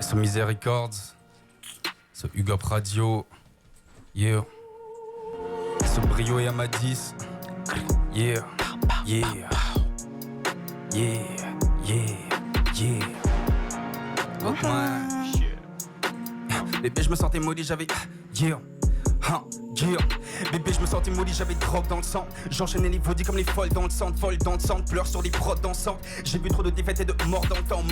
So Misère Records, so Hugo Radio, yeah. So Brio et Amadis, yeah, yeah, yeah, yeah, yeah. Bébé, je me sentais maudit, j'avais, yeah, yeah. Bébé, je me sentais maudit, j'avais de drogue dans le sang. J'enchaînais les vaudis comme les folles dans le sang, pleure sur les prods dansantes. J'ai vu trop de défaites et de morts dans le temps,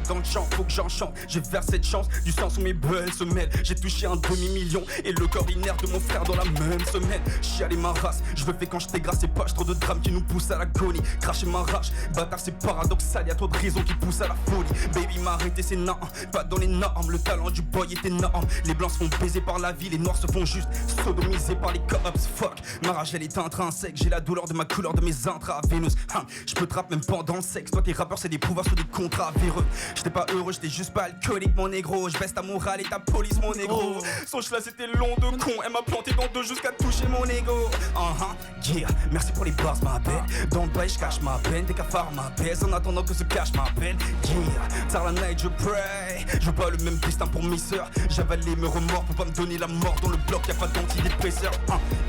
dans le champ, faut que j'en chante. J'ai versé de chance, du sang sous mes belles semelles. J'ai touché un demi-million et le corps inerte de mon frère dans la même semaine. Chialer ma race, je veux faire quand je t'égrasse, c'est pas trop de drames qui nous poussent à l'agonie. Cracher ma rage, bâtard c'est paradoxal, y'a trop de raisons qui poussent à la folie. Baby m'a arrêté, c'est non, pas dans les normes. Le talent du boy est énorme. Les blancs se font baiser par la vie, les noirs se font juste sodomiser par les cops. Fuck, ma rage elle est intrinsèque. J'ai la douleur de ma couleur, de mes intraveineuses. Je peux te rapper même pendant le sexe. Toi tes rappeurs c'est des pouvoirs sur des contrats véreux. J'étais pas heureux, j'étais juste pas alcoolique mon négro. Je baisse ta morale et ta police mon négro. Son cheval c'était long de con. Elle m'a planté dans deux jusqu'à toucher mon ego. Yeah, merci pour les bars ma belle. Dans le bail je cache ma peine. Des cafards ma baisse en attendant que se cache ma peine. Yeah, tard la night je pray. Je veux pas le même destin pour mes sœurs. J'avalais mes remords pour pas me donner la mort. Dans le bloc y'a pas d'antidépresseur.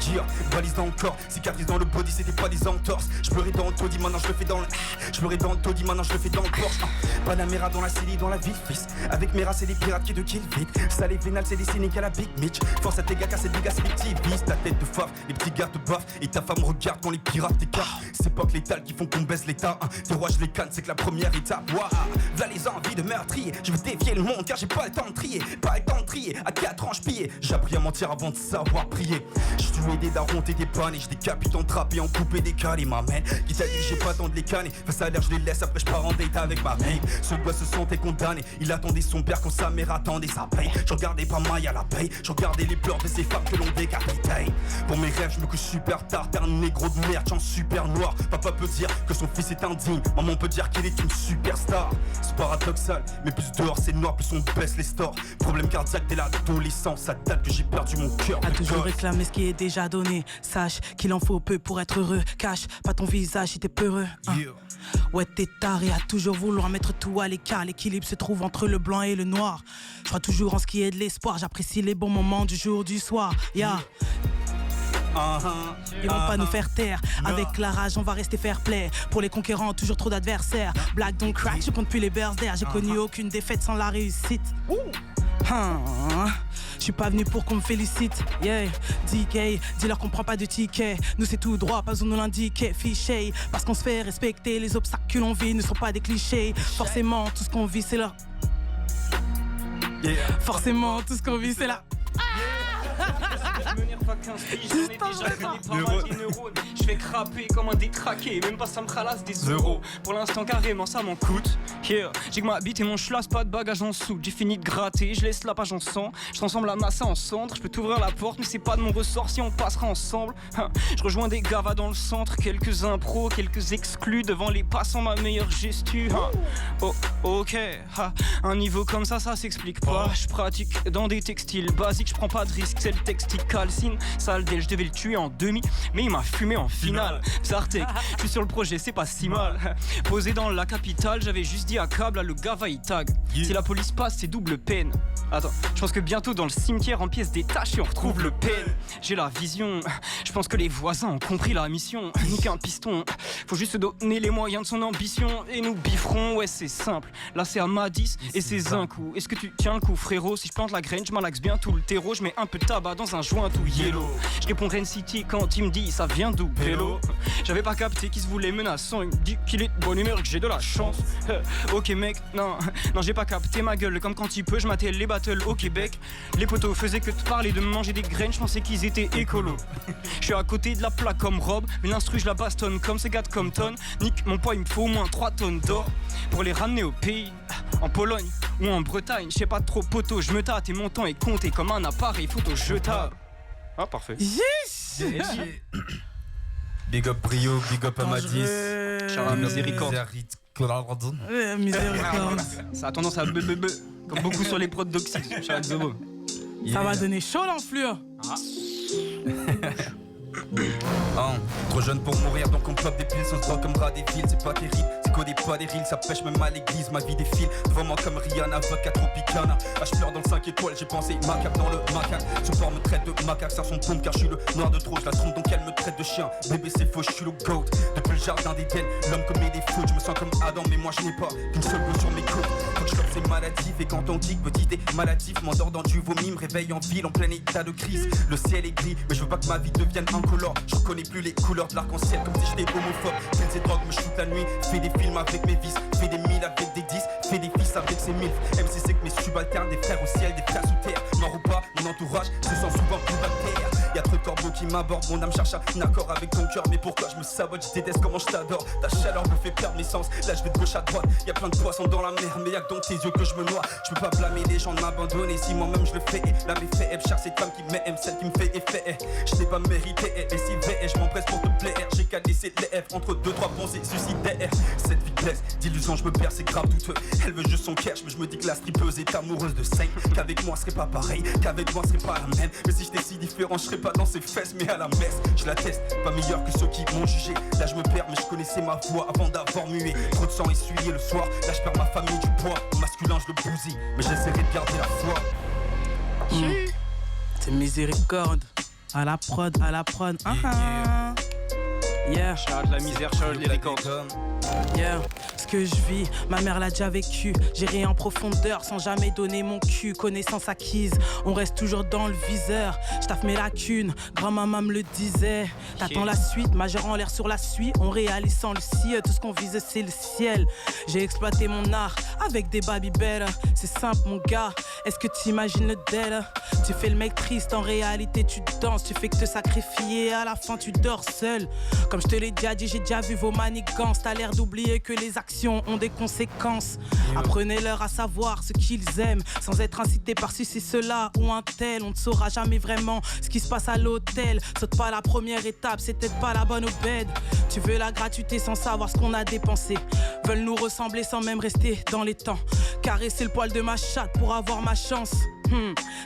Yeah, valise dans le corps, cicatrice dans le body, c'était pas des entorses. Je pleurais dans le taudis, maintenant je le fais dans le. Je pleurais dans le taudis, maintenant je le fais dans le Porsche. Panamera dans la Célie, dans la ville, fils. Avec Mera, c'est des pirates qui te kill vite. Ça les vénales, c'est des cyniques à la Big Mitch. Force à tes gars, casser des gars, c'est des petits bis. Ta tête de fave, les petits gars te baffent. Et ta femme regarde quand les pirates t'écartent. C'est pas que l'étal qui font qu'on baisse l'état. Tes rois, je les canne, c'est que la première étape. Waouh, v'là les envies de meurtrier. Je veux défier le monde car j'ai pas le temps de trier. Pas le temps de trier, à 4 ans je pillais. J'ai appris à mentir avant de savoir prier. J'ai tué des darons, t'es des pannes. Et je décapite en trappe et en coupé des calés, ma man. Qui t'a dit que j'ai pas le temps de les canner. Face à l'air, je les laisse, après je pars en date avec ma mec. Ce gosse se sentait condamné. Il attendait son père quand sa mère attendait sa paye. Je regardais pas Maya la paye. Je regardais les pleurs de ces femmes que l'on décapité. Pour mes rêves, je me couche super tard. T'es un négro de merde, j'en super noir. Papa peut dire que son fils est indigne. Maman peut dire qu'il est une superstar. C'est paradoxal, mais plus dehors c'est noir, plus on baisse les stores. Problème cardiaque dès l'adolescence. Ça date que j'ai perdu mon cœur. A toujours réclamé ce qui est déjà donné. Sache qu'il en faut peu pour être heureux. Cache pas ton visage si t'es peureux. Yeah. Ouais, t'es taré à toujours vouloir mettre tout à l'écart. L'équilibre se trouve entre le blanc et le noir. Je crois toujours en ce qui est de l'espoir. J'apprécie les bons moments du jour, du soir. Yeah. Ils vont pas nous faire taire. Avec la rage on va rester fair play. Pour les conquérants toujours trop d'adversaires. Black don't crack, je compte plus les bursts d'air. J'ai connu aucune défaite sans la réussite. Je suis pas venu pour qu'on me félicite. Yeah, DK, dis-leur qu'on prend pas de ticket. Nous c'est tout droit, pas besoin de nous l'indiquer. Fiché, parce qu'on se fait respecter. Les obstacles que l'on vit ne sont pas des clichés. Forcément tout ce qu'on vit c'est là. Forcément tout ce qu'on vit c'est là. Je fais craper comme un détraqué. Même pas ça me ralasse des euros. Pour l'instant carrément ça m'en coûte. Yeah. J'ai que ma bite et mon schlass, pas de bagages en soude. J'ai fini de gratter, je laisse la page en sang. Je transforme la masse en cendre. Je peux t'ouvrir la porte mais c'est pas de mon ressort si on passera ensemble. Je rejoins des gavas dans le centre. Quelques impros, quelques exclus. Devant les passants ma meilleure gestu. Oh ok. Un niveau comme ça s'explique pas. Je pratique dans des textiles basiques. Je prends pas de risque, c'est le textile calcine. Sale d'elle, je devais le tuer en demi. Mais il m'a fumé en finale. Zartek, je suis sur le projet, c'est pas si mal. Posé dans la capitale, j'avais juste dit à câble, le gava il tag. Si la police passe, c'est double peine. Attends, je pense que bientôt dans le cimetière en pièces détachées on retrouve le peine. J'ai la vision, je pense que les voisins ont compris la mission. Nique un piston, faut juste se donner les moyens de son ambition. Et nous bifferons, ouais c'est simple. Là c'est à Madis et c'est un coup. Est-ce que tu tiens le coup frérot? Si je plante la graine, je malaxe bien tout le terreau. Je mets un peu de tabac dans un joint tout yellow. Je réponds Rain City quand il me dit ça vient d'où Pélo. J'avais pas capté qu'il se voulait menaçant. Il me dit qu'il est de bonne humeur et que j'ai de la chance. Ok mec, non j'ai pas capté ma gueule. Comme quand il peut, je matais les battles au Québec. Les potos faisaient que de parler de manger des graines. Je pensais qu'ils étaient écolos. Je suis à côté de la plaque comme Rob. Mais l'instru je la bastonne comme ces gars de Compton. Nick mon poids il me faut au moins 3 tonnes d'or pour les ramener au pays. En Pologne ou en Bretagne, je sais pas trop poteau. Je me tâte et mon temps est compté comme un appareil photo jetable. Ah parfait. Yes. Big up Brio, big up Amadis. Charles Miséricorde. Miséricorde. Ça a tendance à beu comme beaucoup sur les prods d'Oxy. Charles Zobo. Ça va donner chaud l'enflure. Trop jeune pour mourir donc on pop des piles. On se drogue comme rat des villes, c'est pas terrible. C'est qu'au pas des rilles, ça pêche même à l'église. Ma vie défile, devant moi comme Rihanna, vodka Tropicana. Je pleure dans le 5 étoiles, j'ai pensé macaque dans le macaque. Ce port me traite de macaque, ça son pompe car je suis le noir de trop. Je la trompe donc elle me traite de chien. Bébé c'est faux, je suis le goat. Depuis le jardin d'Éden, l'homme commet des fautes. Je me sens comme Adam mais moi je n'ai pas qu'une seule go sur mes côtes. Faut que je chope c'est maladif et quand on dit que petit et maladif, m'endors dans du vomi, me réveille en ville en plein état de crise. Le ciel est gris mais je veux pas que ma vie devienne incolore. Je reconnais plus les couleurs de l'arc-en-ciel comme si j'étais homophobe. Pills et drogues me shoot la nuit, fais des films avec mes vices, fais des milles avec des 10, fais des fils avec ses milfs. MCC que mes subalternes, des frères au ciel, des frères sous terre. Mort ou pas, mon entourage se sent souvent plus bactère. Y'a trop de corbeaux qui m'abordent, mon âme cherche un accord avec ton cœur. Mais pourquoi je me sabote, je déteste comment je t'adore. Ta chaleur me fait perdre mes sens, là je vais de gauche à droite. Y'a plein de poissons dans la mer, mais y'a que dans tes yeux que je me noie. Je peux pas blâmer les gens de m'abandonner si moi-même je le fais. La méfait, je cherche cette femme qui m'aime, celle qui me fait effet. Je n'ai pas mérité, et si vais, je m'empresse pour te plaire. J'ai qu'à laisser les F entre 2-3 pensées suicidaires. Cette vie blesse, d'illusions je me perds, c'est grave douteux. Elle veut juste son cash, mais je me dis que la strippeuse est amoureuse de Saint. Qu'avec moi serait pas pareil, qu'avec moi serait pas la même. Mais si j'étais si différent, je serais pas dans ses fesses, mais à la messe. Je la teste, pas meilleur que ceux qui m'ont jugé. Là je me perds, mais je connaissais ma voix avant d'avoir mué. Trop de sang essuyé le soir, là je perds ma famille du poids. Au masculin je le bousille, mais j'essaierai de garder la foi. C'est miséricorde. À la prod, à la prod. Yeah. Charge la misère, charge les records. Yeah. Ce que je vis, ma mère l'a déjà vécu. J'irai en profondeur sans jamais donner mon cul. Connaissance acquise, on reste toujours dans le viseur. J'taffe mes lacunes, grand-maman me le disait. T'attends la suite, majeur en l'air sur la suite. On réalise sans le ciel, tout ce qu'on vise c'est le ciel. J'ai exploité mon art avec des Babybel. C'est simple mon gars, est-ce que t'imagines le deal? Tu fais le mec triste, en réalité tu danses. Tu fais que te sacrifier, à la fin tu dors seul. Comme je te l'ai déjà dit, j'ai déjà vu vos manigances. T'as l'air d'oublier que les actions ont des conséquences. Apprenez-leur à savoir ce qu'ils aiment, sans être incités par ceci, cela ou un tel. On ne saura jamais vraiment ce qui se passe à l'hôtel. Saute pas la première étape, c'est peut-être pas la bonne au bed. Tu veux la gratuité sans savoir ce qu'on a dépensé. Veulent nous ressembler sans même rester dans les temps. Caresser le poil de ma chatte pour avoir ma chance.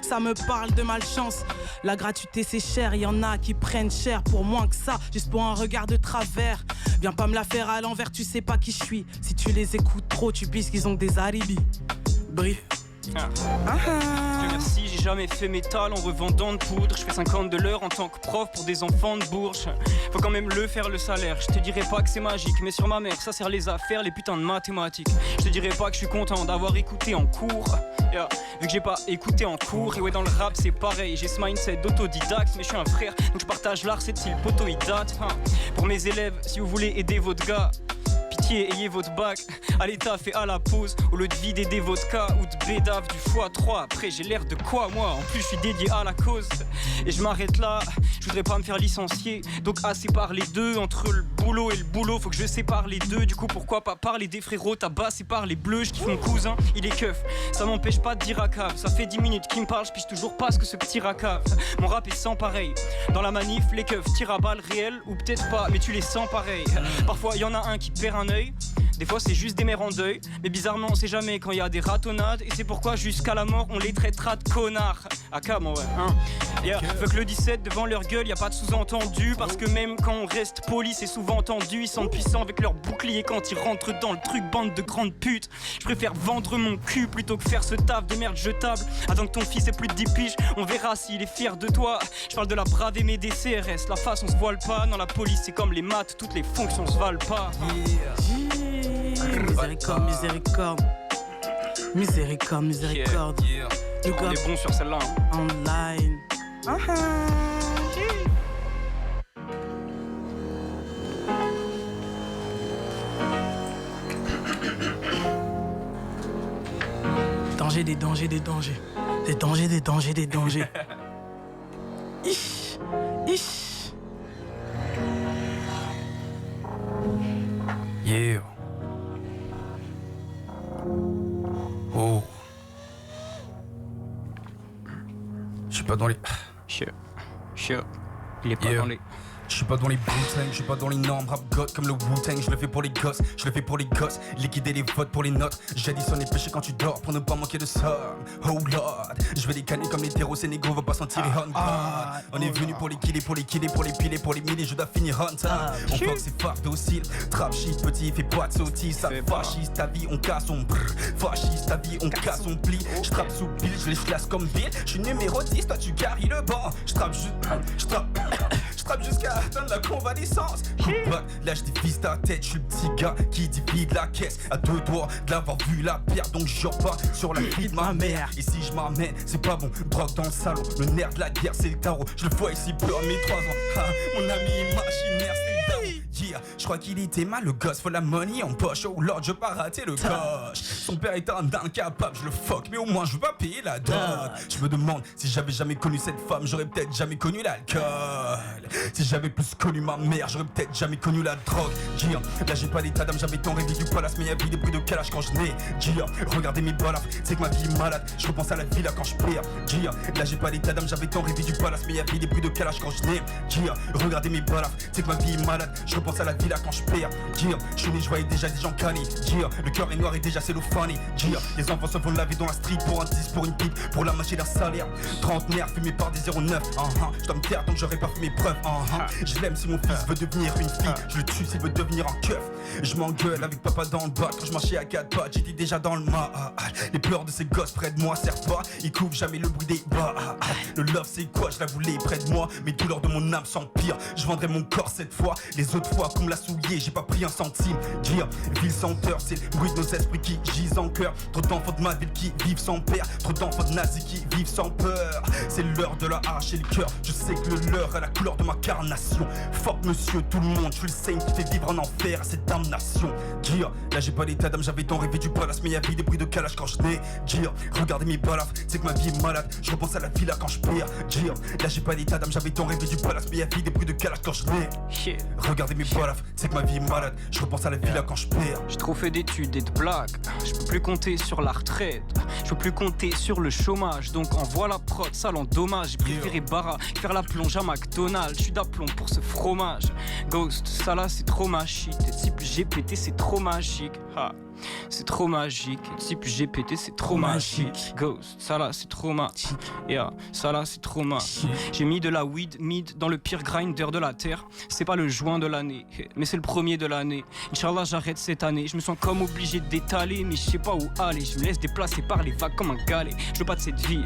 Ça me parle de malchance. La gratuité c'est cher, y'en a qui prennent cher pour moins que ça, juste pour un regard de travers. Viens pas me la faire à l'envers, tu sais pas qui je suis. Si tu les écoutes trop, tu pises qu'ils ont que des alibis. Brief. Dieu merci, j'ai jamais fait métal en revendant de poudre. Je fais 50 de l'heure en tant que prof pour des enfants de Bourges. Faut quand même le faire le salaire. Je te dirais pas que c'est magique, mais sur ma mère ça sert les affaires, les putains de mathématiques. Je te dirais pas que je suis content d'avoir écouté en cours. Vu que j'ai pas écouté en cours. Et ouais dans le rap c'est pareil, j'ai ce mindset d'autodidacte. Mais je suis un frère, donc je partage l'art, c'est le poteau il date. Pour mes élèves, si vous voulez aider votre gars, pitié, ayez votre bac à l'état fait à la pause. Au lieu de vider des vodkas ou de bédave du x3. Après j'ai l'air de quoi moi? En plus je suis dédié à la cause. Et je m'arrête là, je voudrais pas me faire licencier. Donc à séparer les deux, entre le boulot et le boulot, faut que je sépare les deux. Du coup pourquoi pas parler des frérots, tabassé par les bleus. Je kiffe mon cousin, il est keuf. Ça m'empêche pas de dire à cave. Ça fait 10 minutes qu'il me parle, je piche toujours pas ce que ce petit racave. Mon rap est sans pareil. Dans la manif, les keufs tirent à balles réelles. Ou peut-être pas, mais tu les sens pareil. Parfois y en a un qui perd un œil. Des fois c'est juste des mères en deuil. Mais bizarrement on sait jamais quand y a des ratonnades. Et c'est pourquoi jusqu'à la mort on les traitera de connards. Akam ouais Fuck le 17 devant leur gueule, y a pas de sous-entendu. Parce que même quand on reste poli c'est souvent tendu. Ils sont puissants avec leur bouclier quand ils rentrent dans le truc. Bande de grandes putes. Je préfère vendre mon cul plutôt que faire ce taf de merde jetable. Attends que ton fils ait plus de 10 piges, on verra s'il est fier de toi. Je parle de la brave aimée des CRS. La face on se voile pas, dans la police c'est comme les maths. Toutes les fonctions se valent pas. Miséricorde, miséricorde. Miséricorde, miséricorde. On est bon sur celle-là Online. Danger des dangers, des dangers. Des dangers, des dangers, des dangers. Ich. Yeah. Oh. Je suis pas dans les. Chieux. Il est pas dans les. Je suis pas dans les Wu-Tang, je suis pas dans les normes rap god comme le Wu-Tang. Je le fais pour les gosses, je le fais pour les gosses. Liquider les votes pour les notes. J'additionne les péchés quand tu dors pour ne pas manquer de ça. Oh lord, je vais les canner comme les terreaux, ces négros vont pas s'en tirer on God. On est venu pour les killer, pour les killer, pour les piler, pour les miller, je dois finir on time. On fuck c'est farce docile, trap shit petit, fait pas de sottise. Ça fasciste ta vie, on casse, on brrr. Fasciste ta vie, on casse, on plie. J'trappe sous pile, je les classe comme Bill. J'suis numéro 10, toi tu carries le banc. J'trappe jusqu'à atteindre la convalescence. Là je divise ta tête, j'suis le petit gars qui divide la caisse. À deux doigts de l'avoir vu la pierre, donc jure pas sur la vie de ma mère. Et si je m'amène, c'est pas bon, drogue dans le salon. Le nerf de la guerre, c'est le tarot. Je le vois ici pleure mes 3 ans. Ah, mon ami imaginaire, c'est le tarot. Yeah, je crois qu'il était mal le gosse, faut la money en poche. Oh lord, je veux pas rater le coche. Son père est un incapable, je le fuck, mais au moins je veux pas payer la dot. Je me demande si j'avais jamais connu cette femme, j'aurais peut-être jamais connu l'alcool. Si j'avais plus connu ma mère, j'aurais peut-être jamais connu la drogue. Yeah, là j'ai pas d'état d'âme, j'avais tant rêvé du palace, mais y'a des bruits de calage quand je nais. Yeah, regardez mes balafres, c'est que ma vie est malade. Je repense à la villa quand je perds. Yeah, là j'ai pas d'état d'âme, j'avais tant rêvé du palace, mais y'a des bruits de calage quand je nais. Yeah, regardez mes balafres, c'est que ma vie est malade. Je repense à la villa quand je perds. Yeah, je suis né, je voyais déjà des gens canés. Yeah, le cœur est noir et déjà c'est cellophane. Yeah, les enfants se font laver dans la street pour un 10, pour une pipe, pour la moitié d'un salaire. 30 nerfs fumés par des 09. Je dois me taire tant que j'aurais pas fait mes preuves. Je l'aime si mon fils veut devenir une fille. Je le tue s'il veut devenir un keuf. Je m'engueule avec papa dans le bas. Quand je marchais à 4 pattes, j'étais déjà dans le mal. Les pleurs de ces gosses près de moi servent pas. Ils couvrent jamais le bruit des bas. Le love c'est quoi, je la voulais près de moi. Mais douleurs de mon âme s'empirent. Je vendrai mon corps cette fois. Les autres fois qu'on me l'a souillé, j'ai pas pris un centime. Dire, ville sans peur, c'est le bruit de nos esprits qui gisent en cœur. Trop d'enfants de ma ville qui vivent sans père. Trop d'enfants de nazis qui vivent sans peur. C'est l'heure de la hache et le cœur. Je sais que le leur a la couleur de ma carnation. Fuck monsieur tout le monde, je suis le saint qui fait vivre en enfer à cette damnation. Dire, là j'ai pas l'état d'âme, j'avais tant rêvé du palace, mais y'avait des bruits de calage quand je nais. Dire, regardez mes balafres, c'est que ma vie est malade. Je repense à la villa quand je perds. Dire, là j'ai pas l'état d'âme, j'avais tant rêvé du palace, mais y'avait des bruits de calage quand je nais. Regardez mes balafres, c'est que ma vie est malade. Je repense à la villa quand je perds. J'ai trop fait d'études et de blagues. Je peux plus compter sur la retraite. Je peux plus compter sur le chômage. Donc envoie la prod, ça l'endommage. J'ai préféré Bara faire la plonge à McDonald's. Je suis d'aplomb pour ce fromage. Ghost, ça là c'est trop ma shit. Et type GPT c'est trop magique. Ha. C'est trop magique. Et type GPT c'est trop magique. Ghost, ça là c'est trop magique. Yeah, ça là c'est trop magique. J'ai mis de la weed mid dans le pire grinder de la terre. C'est pas le joint de l'année, mais c'est le premier de l'année. Inch'Allah j'arrête cette année. Je me sens comme obligé d'étaler, mais je sais pas où aller. Je me laisse déplacer par les vagues comme un galet. Je veux pas de cette vie,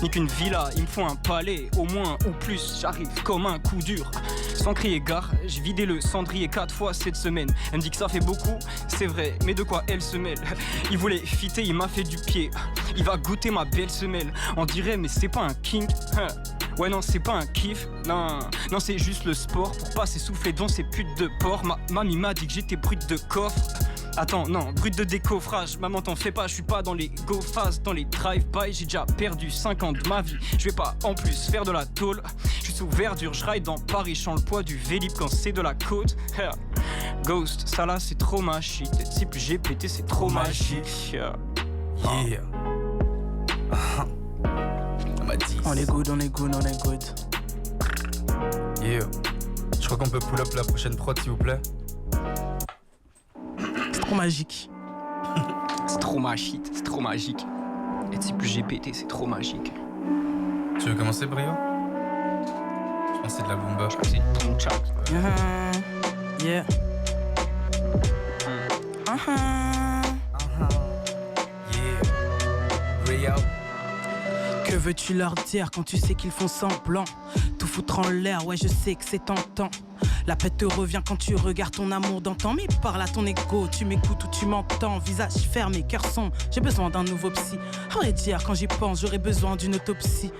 ni qu'une villa. Il me faut un palais, au moins ou plus. J'arrive comme un coup dur. Sans crier gare, j'ai vidé le cendrier 4 fois cette semaine. Elle me dit que ça fait beaucoup, c'est vrai, mais de quoi elle se mêle? Il voulait fitter, il m'a fait du pied. Il va goûter ma belle semelle. On dirait mais c'est pas un kink. Ouais non c'est pas un kiff. Non c'est juste le sport. Pour pas s'essouffler dans ces putes de porc. Mamie m'a dit que j'étais brute de coffre. Attends, non, brut de décoffrage. Maman t'en fais pas, je suis pas dans les go-fast. Dans les drive-by, j'ai déjà perdu 5 ans de ma vie. Je vais pas en plus faire de la tôle. Je suis sous verdure, je ride dans Paris. Je sens le poids du Vélib quand c'est de la côte. Ghost, ça là c'est trop ma shit. Type GPT c'est trop magique. Yeah. On est good, on est good, on est good. Yeah. Je crois qu'on peut pull up la prochaine prod s'il vous plaît. C'est trop magique. C'est trop ma shit, c'est trop magique. Et type GPT c'est trop magique. Tu veux commencer Brio? Je pense que c'est de la boomba. Je pense que c'est ton chat. Yeah. Yeah. Brio. Que veux-tu leur dire quand tu sais qu'ils font semblant? Tout foutre en l'air, ouais je sais que c'est tentant. La paix te revient quand tu regardes ton amour d'antan. Mais parle à ton ego, tu m'écoutes ou tu m'entends. Visage fermé, cœur sombre, j'ai besoin d'un nouveau psy. À vrai dire, quand j'y pense, j'aurais besoin d'une autopsie.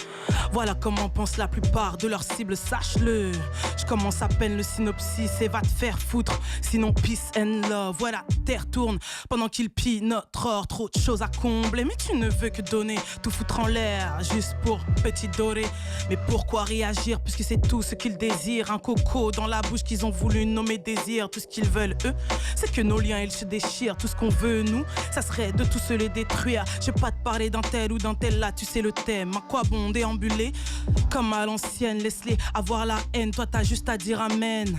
Voilà comment pensent la plupart de leurs cibles, sache-le. Je commence à peine le synopsis et va te faire foutre. Sinon peace and love, voilà, terre tourne pendant qu'il pille notre or. Trop de choses à combler, mais tu ne veux que donner. Tout foutre en l'air, juste pour petit doré. Mais pourquoi réagir puisque c'est tout ce qu'ils désirent? Un coco dans la bouche qu'ils ont voulu nommer désir. Tout ce qu'ils veulent eux, c'est que nos liens ils se déchirent. Tout ce qu'on veut nous, ça serait de tous se les détruire. Je vais pas te parler d'un tel ou d'un tel là, tu sais le thème. À quoi bon déambuler Comme à l'ancienne, laisse-les avoir la haine. Toi t'as juste à dire amen.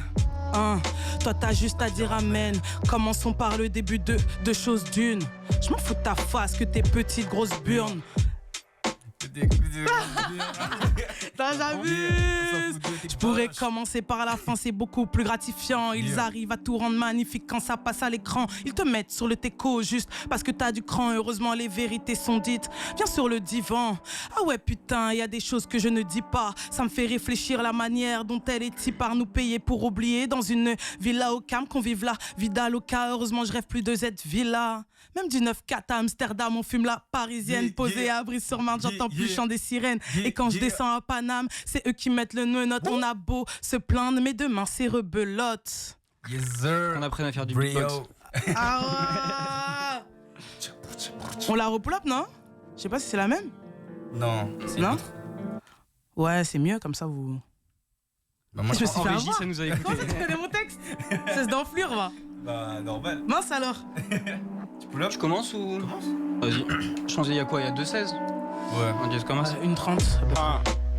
Toi t'as juste à dire amen. Commençons par le début de deux choses d'une. Je m'en fous de ta face, que tes petites grosses burnes. Je pourrais commencer par la fin, c'est beaucoup plus gratifiant. Ils arrivent à tout rendre magnifique quand ça passe à l'écran. Ils te mettent sur le teco juste parce que t'as du cran. Heureusement les vérités sont dites. Viens sur le divan. Ah ouais putain, y a des choses que je ne dis pas. Ça me fait réfléchir la manière dont elle est type par nous payer pour oublier. Dans une villa au Cam, qu'on vive la vida loca. Heureusement je rêve plus de cette villa. Même du 9-4 à Amsterdam, on fume la parisienne. Posée à Brise-sur-Marne, j'entends plus le chant des sirènes. Et quand je descends à Paname, c'est eux qui mettent le menotte. On a beau se plaindre, mais demain c'est rebelote. Yes sir. On apprenne à faire du beatbox. Ah ouais. On la repull up, non? Je sais pas si c'est la même. Non, c'est non l'autre. Ouais, c'est mieux, comme ça vous... Bah, moi, je me suis En fait régie, avoir. ça nous a écouté. Comment tu connais mon texte? C'est d'enflure, va. Bah, normal. Mince alors. Tu pull up? Je commence ou... Vas-y. Je pense qu'il y a quoi? Il y a 2-16? Ouais. On dit je commence. Une 30.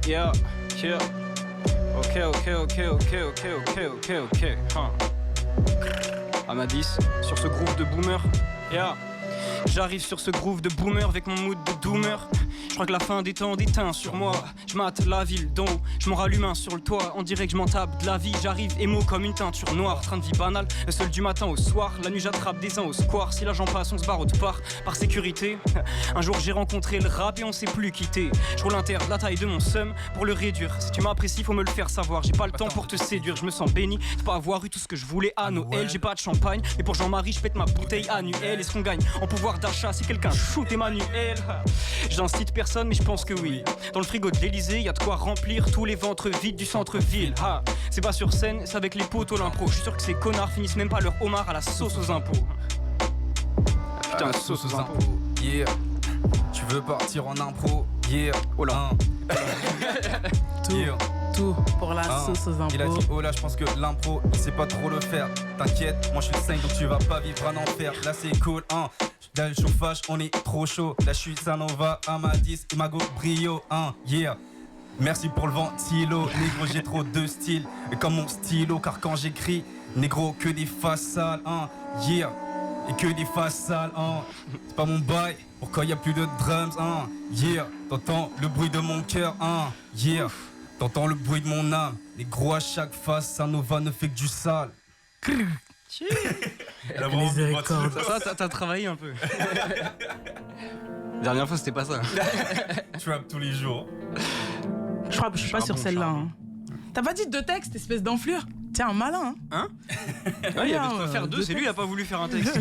Yeah. Ok. À ma 10, sur ce groove de boomer. Yeah. J'arrive sur ce groove de boomer avec mon mood de doomer. Je crois que la fin des temps déteint sur moi. Je mate la ville d'en haut, je m'en rallume un sur le toit. On dirait que je m'en tape de la vie. J'arrive émo comme une teinture noire. Train de vie banal, le seul du matin au soir. La nuit j'attrape des uns au square. Si là j'en passe, on se barre autre part. Par sécurité, un jour j'ai rencontré le rap et on s'est plus quitté. Je roule un terre de la taille de mon seum pour le réduire. Si tu m'apprécies, faut me le faire savoir. J'ai pas le temps pour te séduire. Je me sens béni de pas avoir eu tout ce que je voulais à Noël. J'ai pas de champagne, mais pour Jean-Marie, je pète ma bouteille annuelle. Est-ce qu'on gagne en pouvoir d'achat si quelqu'un shoot Emmanuel? J'incite personne, mais je pense que oui. Dans le frigo de l'Elysée, y a de quoi remplir tous les ventres vides du centre-ville. C'est pas sur scène, c'est avec les potes au l'impro. Je suis sûr que ces connards finissent même pas leur homard à la sauce aux impôts. Putain, la sauce aux impôts. Yeah. Tu veux partir en impro? Yeah. Oh là. Tout, Yeah. tout pour la sauce aux Il a impôts. dit oh là, je pense que l'impro, il sait pas trop le faire. T'inquiète, moi je suis sain donc tu vas pas vivre un enfer. Là c'est cool, Là le chauffage, on est trop chaud. Là je suis Sanova, Amadis, Imago, Brio, yeah. Merci pour le ventilo, négro j'ai trop de style. Et comme mon stylo, car quand j'écris, négro que des faces sales, yeah. Et que des faces sales, C'est pas mon bail, pour quand y a plus de drums, yeah. T'entends le bruit de mon cœur, yeah. T'entends le bruit de mon âme. Les gros à chaque face, Sanova ne fait que du sale. Miséricorde. Ça, t'as travaillé un peu. Dernière fois, c'était pas ça. Trap tous les jours. Je crois que je suis pas sur celle-là. Hein. T'as pas dit deux textes, espèce d'enflure? Tiens, un malin, hein? Ouais, il y avait de quoi faire deux, c'est lui, il a pas voulu faire un texte.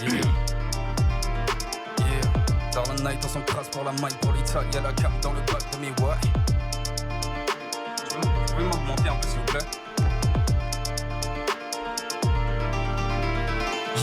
Yeah. Dans la night, on s'encrasse pour la maille, pour l'Italie, y'a la cam dans le bac de mes ouais. Vous pouvez m'augmenter un peu s'il vous plaît?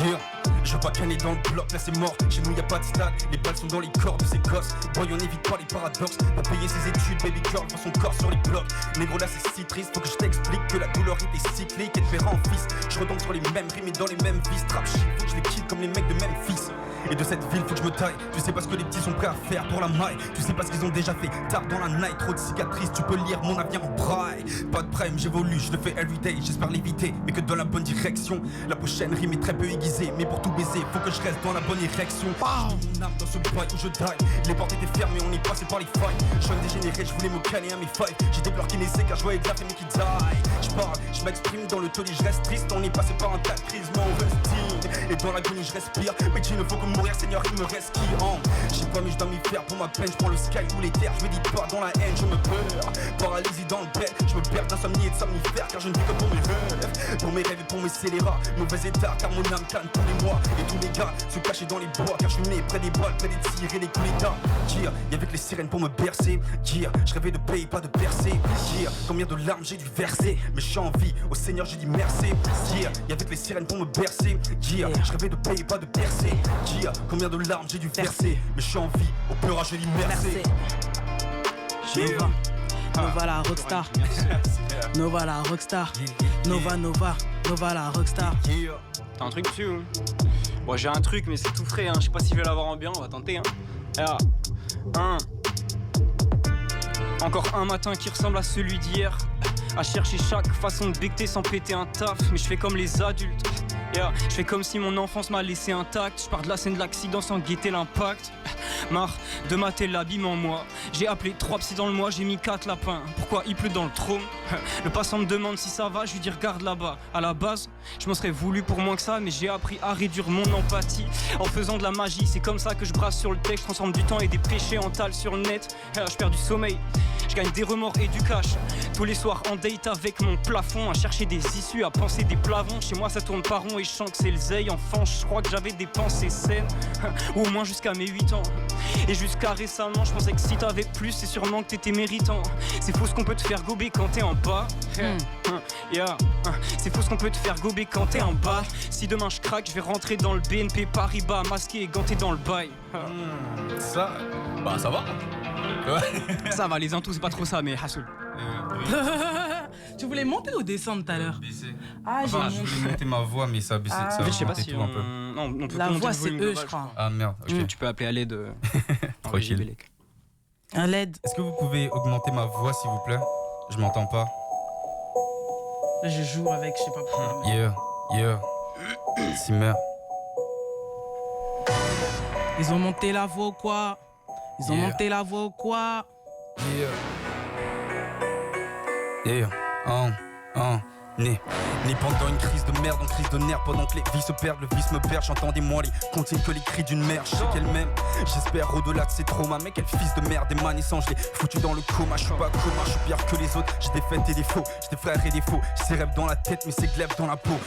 Yeah. Je veux pas canner dans le bloc, là c'est mort. Chez nous y'a pas de stade, les balles sont dans les corps de ces gosses. Boy, on évite pas les paradoxes. Pour payer ses études, baby girl voit son corps sur les blocs. Négro là c'est si triste, faut que je t'explique que la douleur était cyclique. Elle paiera en fils. Je retombe sur les mêmes rimes et dans les mêmes vices. Trap shit, faut que je les quitte comme les mecs de Memphis. Et de cette ville faut que je me taille. Tu sais pas ce que les petits sont prêts à faire pour la maille. Tu sais pas ce qu'ils ont déjà fait tard dans la night. Trop de cicatrices, tu peux lire mon avenir en braille. Pas de prime, j'évolue, je le fais everyday. J'espère l'éviter, mais que dans la bonne direction. La prochaine rime est très peu aiguisée, mais pour tout baiser, faut que je reste dans la bonne direction. Mon âme dans ce bail où je die. Les portes étaient fermées, on est passé par les failles. Jeune dégénéré, je voulais me caler à mes failles. J'ai débloqué les car je voyais de la famille qui die. Je parle, je m'exprime dans le taulier, je reste triste. On est passé par un tas de crises, mais on reste. Et dans l'agonie, je respire. Mais il ne faut que mourir, Seigneur, il me reste qui je sais pas, mais je dois m'y faire pour ma peine. Je prends le sky ou les terres, je me dis pas dans la haine, je me peur. Paralysie dans le bed, je me perds d'insomnie et de somnifère. Car je ne vis que pour mes rêves. Pour mes rêves et pour mes scélérats. Mauvais état, car mon âme calme tous les mois. Et tous les gars se cachaient dans les bois. Car je suis né près des balles, près des tirs et des coups d'état. Dire, y'a avec les sirènes pour me bercer. Dire, je rêvais de payer, pas de percer. Dire, combien de larmes j'ai dû verser. Mais je suis en vie, au Seigneur j'ai dit merci. Dire, y'a avec les sirènes pour me bercer. Dire, je rêvais de payer, pas de percer. Dire, combien de larmes j'ai dû verser. Mais je suis en vie, au peur je dis merci. Nova, Nova la rockstar. Nova la rockstar. Nova, Nova, Nova la rockstar. T'as un truc dessus ou? Bon, j'ai un truc, mais c'est tout frais, hein. Je sais pas si je vais l'avoir en bien, on va tenter, hein. Alors, 1, Encore un matin qui ressemble à celui d'hier. À chercher chaque façon de becter sans péter un taf. Mais je fais comme les adultes. Yeah. Je fais comme si mon enfance m'a laissé intact. Je pars de la scène de l'accident sans guetter l'impact. Marre de mater l'abîme en moi. J'ai appelé 3 psys dans le mois, j'ai mis 4 lapins. Pourquoi il pleut dans le trône? Le passant me demande si ça va, je lui dis regarde là-bas. À la base, je m'en serais voulu pour moins que ça, mais j'ai appris à réduire mon empathie en faisant de la magie. C'est comme ça que je brasse sur le texte, je transforme du temps et des péchés en tal sur le net. Je perds du sommeil, je gagne des remords et du cash. Tous les soirs en date avec mon plafond, à chercher des issues, à penser des plavons. Chez moi ça tourne pas rond et je sens que c'est le zeille. Enfant, je crois que j'avais des pensées saines, ou au moins jusqu'à mes 8 ans. Et jusqu'à récemment, je pensais que si t'avais plus, c'est sûrement que t'étais méritant. C'est faux ce qu'on peut te faire gober quand t'es en bas. C'est faux ce qu'on peut te faire gober quand t'es en bas. Si demain je craque, je vais rentrer dans le BNP Paribas, masqué et ganté dans le bail. Ça, bah ça va. Ouais. Ça va, les intous, c'est pas trop ça, mais Hassoul. Tu voulais monter ou descendre tout à l'heure? Baisser. Ah, Enfin, j'ai je voulais monter ma voix, mais ça a baissé. Ça En fait, je sais pas monté si tout un peu. Non, on peut La monter voix, le c'est volume eux, global, je crois. Ah merde, ok. Tu peux appeler à l'aide. Tranquille. Un LED. Est-ce que vous pouvez augmenter ma voix s'il vous plaît? Je m'entends pas. Là, je joue avec, je sais pas pourquoi. Yeah. Simmer. Ils ont monté la voix ou quoi? Ils ont Yeah. monté la voix ou quoi? Yeah. Né pendant une crise de merde, en crise de nerfs. Pendant que les vies se perdent, le vice me perd. J'entendais moins les contiennent que les cris d'une mère. Je sais qu'elle m'aime, j'espère au-delà de ses traumas. Mais quel fils de merde, des manissants, je l'ai foutu dans le coma. Je suis pas coma, je suis pire que les autres. J'ai des fêtes et des faux, j'ai des frères et des faux. J'ai ces rêves dans la tête, mais ces glaives dans la peau.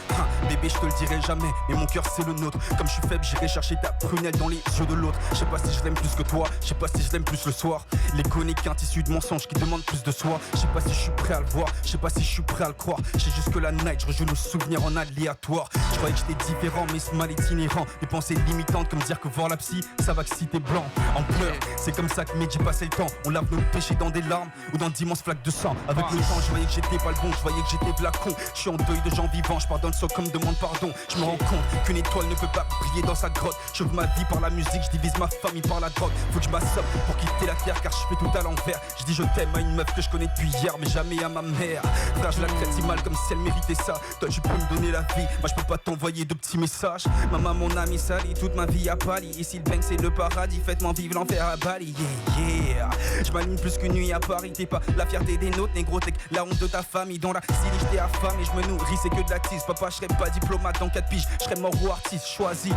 Bébé, je te le dirai jamais, mais mon cœur c'est le nôtre. Comme je suis faible, j'irai chercher ta prunelle dans les yeux de l'autre. Je sais pas si je l'aime plus que toi, je sais pas si je l'aime plus le soir. L'ego n'est qu'un tissu de mensonges qui demande plus de soi. Je sais pas si je suis prêt à le voir, je sais pas si je suis prêt à le croire. J'ai juste que la night, je rejoue nos souvenirs en aléatoire. Je croyais que j'étais différent, mais ce mal est inhérent. Les pensées limitantes comme dire que voir la psy, ça va que si t'es blanc. En pleurs, c'est comme ça que Medji passait le temps. On lave nos péchés dans des larmes ou dans d'immenses flaques de sang. Avec le temps, je voyais que j'étais pas le bon, je voyais que j'étais blacon. Je suis en deuil de gens vivants, je pardonne ceux comme demande pardon. Je me rends compte qu'une étoile ne peut pas briller dans sa grotte. Je veux ma vie par la musique, je divise ma famille par la drogue. Faut que je m'assomme pour quitter la terre car je fais tout à l'envers. Je dis je t'aime à une meuf que je connais depuis hier, mais jamais à ma mère. Frère, je la traite si mal comme si elle méritait ça. Toi tu peux me donner la vie, moi je peux pas t'envoyer de petits messages. Maman, mon ami sali, toute ma vie à Pali. Ici le bang c'est le paradis, faites-moi vivre l'enfer à Bali. Yeah. Je m'aligne plus qu'une nuit à Paris. T'es pas la fierté des nôtres, négro, t'es la honte de ta famille. Dans la cité j'étais affamé, je me nourris, c'est que de la tisse. Papa, je serais pas diplomate dans 4 piges, je serais mort ou artiste choisi.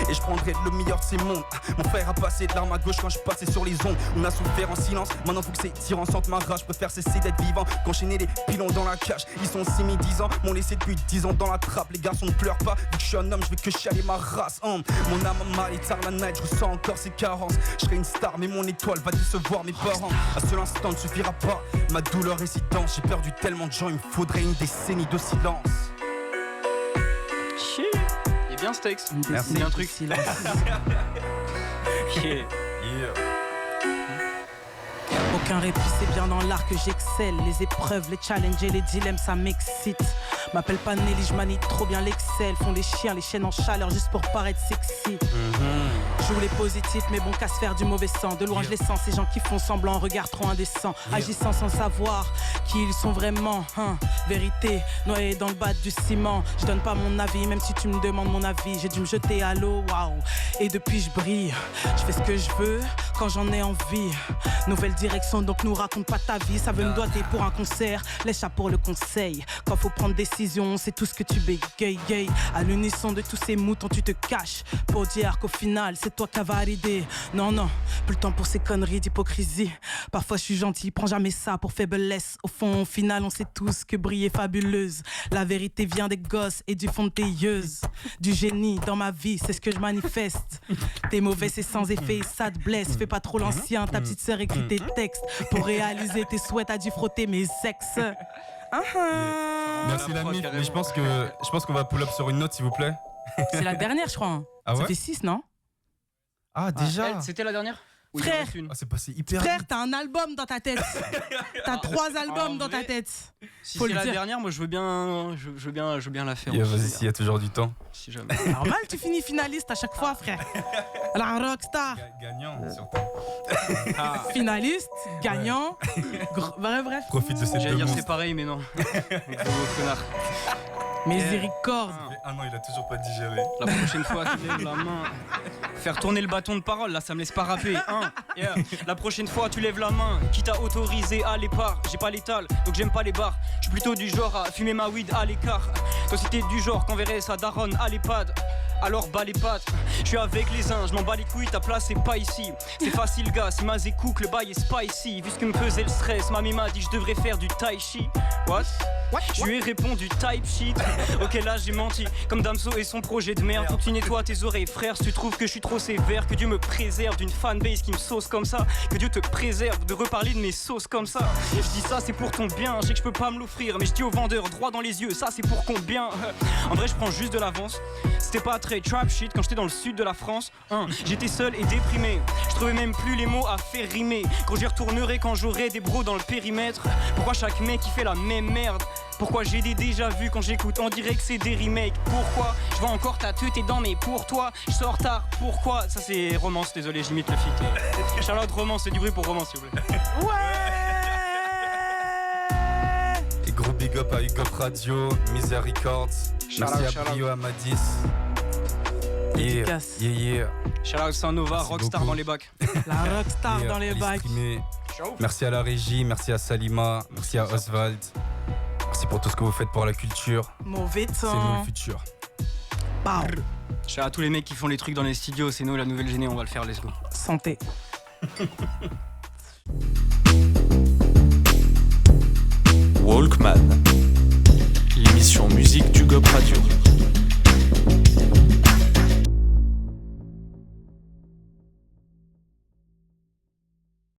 Et je prendrais le meilleur de ces mondes. Mon frère a passé de l'arme à gauche quand je passais sur les ondes. On a souffert en silence, maintenant faut que ces tyrans sentent ma rage. Je préfère cesser d'être vivant qu'enchaîner les pilons dans la cage. Ils sont 6 ans, m'ont laissé depuis 10 ans dans la trappe. Les garçons ne pleurent pas, vu que je suis un homme, je vais que chialer ma race. Mon âme a mal et tard la night, je ressens encore ses carences. Je serai une star, mais mon étoile va décevoir mes parents. À ce instant ne suffira pas, ma douleur est si dense. J'ai perdu tellement de gens, il me faudrait une décennie de silence. Chier. Il est bien ce texte. Merci. C'est un truc. Silence. Yeah. Aucun répit, c'est bien dans l'art que j'excelle. Les épreuves, les challenges et les dilemmes, ça m'excite. M'appelle pas Nelly, je manie trop bien l'Excel. Font les chiens, les chaînes en chaleur juste pour paraître sexy. Joue les positifs, mais bon, qu'à se faire du mauvais sang. De loin, je les sens, ces gens qui font semblant, regard trop indécent. Agissant sans savoir qui ils sont vraiment. Vérité, noyé dans le bas du ciment. Je donne pas mon avis, même si tu me demandes mon avis. J'ai dû me jeter à l'eau, waouh. Et depuis, je brille. Je fais ce que je veux quand j'en ai envie. Nouvelle direction, donc nous raconte pas ta vie. Ça veut me doiter pour un concert, laisse ça pour le conseil. Quand faut prendre décision, c'est tout ce que tu bégayes. Gay. À l'unisson de tous ces moutons, tu te caches pour dire qu'au final, c'est toi qui as validé. Non, plus le temps pour ces conneries d'hypocrisie. Parfois je suis gentil, prends jamais ça pour faiblesse. Au fond, au final, on sait tous que briller est fabuleuse. La vérité vient des gosses et du fond de tes yeux. Du génie dans ma vie, c'est ce que je manifeste. T'es mauvais, c'est sans effet, ça te blesse. Fais pas trop l'ancien, ta petite sœur écrit tes textes. Pour réaliser tes souhaits, t'as dû frotter mes ex. Merci la mif, mais je pense qu'on va pull up sur une note s'il vous plaît. C'est la dernière, je crois. Ah ouais? Ça fait 6, non? Ah déjà. C'était la dernière? Ou il en Frère. reste une. Ah, c'est passé hyper Frère, vite. t'as un album dans ta tête. T'as 3 albums en dans ta vrai, tête. Si Faut c'est le la dire. dernière, moi je veux bien la faire. Yeah, aussi, vas-y, s'il y a toujours du temps. si jamais. Normal, tu finis finaliste à chaque fois, frère. La rockstar. Gagnant, surtout. Ah, Finaliste, gagnant. Bref. Profite de cette j'allais dire monstre. c'est pareil, mais non. Gros connard. Miséricorde. Ça fait un an, il a toujours pas digéré. La prochaine fois, tu lèves la main. Faire tourner le bâton de parole, là, ça me laisse pas rapper. Hein, yeah. La prochaine fois, tu lèves la main. Qui t'a autorisé à l'épargne? J'ai pas l'étal, donc j'aime pas les bars. Je suis plutôt du genre à fumer ma weed à l'écart. Toi, si t'es du genre qu'enverrait sa daronne à l'EHPAD, alors bas les pattes. Je suis avec les uns, je m'en bats les couilles, ta place c'est pas ici. C'est facile, gars, si ma cook, le bail est spicy. Vu ce que me faisait le stress, mamie m'a dit je devrais faire du tai chi. What? Je lui ai répondu type shit. Ok, là j'ai menti, comme Damso et son projet de merde. Faut que tu nettoies tes oreilles, frère. Si tu trouves que je suis trop sévère, que Dieu me préserve d'une fanbase qui me sauce comme ça. Que Dieu te préserve de reparler de mes sauces comme ça. Je dis ça, c'est pour ton bien. Je sais que je peux pas me l'offrir, mais je dis au vendeur droit dans les yeux, ça c'est pour combien? En vrai, je prends juste de l'avance. C'était pas très trap shit quand j'étais dans le sud de la France. J'étais seul et déprimé. Je trouvais même plus les mots à faire rimer. Quand j'y retournerai, quand j'aurai des bros dans le périmètre. Pourquoi chaque mec il fait la même merde? Pourquoi j'ai des déjà vus quand j'écoute? On dirait que c'est des remakes. Pourquoi? Je vois encore ta tête et dents, mais pour toi, je sors tard. Pourquoi? Ça c'est Romance, désolé, j'imite le feat. Charlotte Romance, c'est du bruit pour Romance, s'il vous plaît. Et gros big up à Hip Hop Radio, Misère Records. Merci à Brio Amadis. Dédicace. Yeah. Charlotte Saint-Nova, Merci rockstar beaucoup. dans les bacs. La rockstar Yeah, dans les allez bacs. streamer. Merci à la régie, merci à Salima, merci à Oswald. Merci pour tout ce que vous faites pour la culture. Mauvais C'est nous le temps. futur. Pow. Shout à tous les mecs qui font les trucs dans les studios, c'est nous la nouvelle géné, on va le faire, let's go. Santé. Walkman, l'émission musique du GOP Radio.